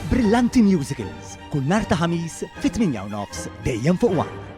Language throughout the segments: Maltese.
Brillanti Musicals, kull nhar ta' ħamis fit-8:30 dejjem fuq One.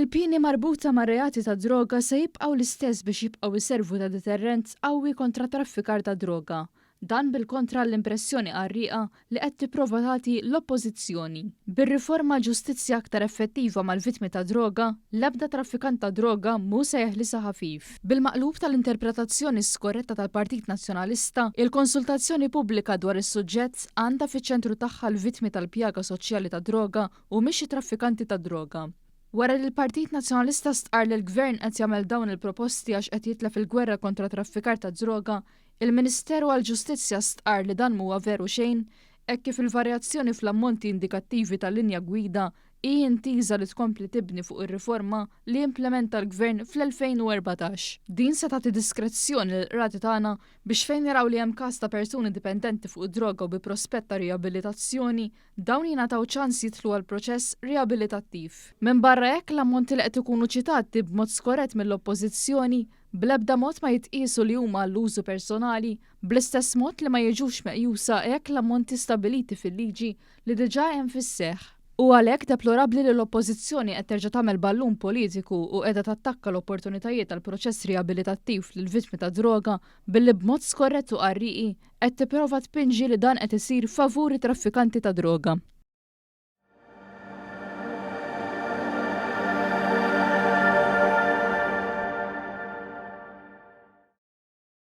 Il-pieni marbuta ma' reati ta' droga se jibqgħu l-istess biex jibqgħu jservu ta' deterrent qawwi kontra traffikar ta' droga. Dan bil-kontra l-impressjoni qarrieqa li qed tipprova tagħti l-oppożizzjoni. Bir-riforma ġustizzja aktar effettiva mal-vittmi ta' droga, l-ebda traffikant ta' droga mhu se jeħlisha ħafif. Bil-maqlub tal-interpretazzjoni skorretta tal-Partit Nazzjonalista, il-konsultazzjoni pubblika dwar is-suġġett għandha fiċ-ċentru tagħha l-vittmi tal-pjaga soċjali ta' droga u mhix traffikanti ta' droga. Wara li l-Partit Nazzjonalista stqar li l-Gvern qed jagħmel dawn il-proposti għax qed jitlef il-gwerra kontra traffikar ta' droga, il-Ministeru għall-Ġustizzja stqar li dan mhuwa veru xejn, hekk kif il-varjazzjoni fl-ammonti indikattivi tal-linja gwida hi intiża li tkompli tibni fuq ir-riforma li implementa l-Gvern fl-2014. Din se tagħti diskrezzjoni lill-qrati tagħna biex fejn naraw li hemm każ ta' persuni dipendenti fuq id-droga u bi prospett ta' riabilitazzjoni, dawn jingħataw ċans jidħlu għal proċess riabilitattiv. Minn barra hekk l-ammonti li qed ikunu ċitati b'mod skorrett mill-oppożizzjoni bl-ebda mod ma jitqiesu li huma l-użu personali, bl-istess mod li ma jiġux meqjusa hekk l-ammonti stabiliti fil-liġi li diġà hemm fis-seħħ. U għalhekk deplorabbli li l-oppożizzjoni qed terġa' tagħmel ballun politiku u qiegħda tattakka l-opportunitajiet tal-proċess riabilitattiv lill-vittmi ta' droga billi b'mod skorrett u qarrieqi qed tipprova tpinġi li dan qed isir favuri traffikanti ta' droga.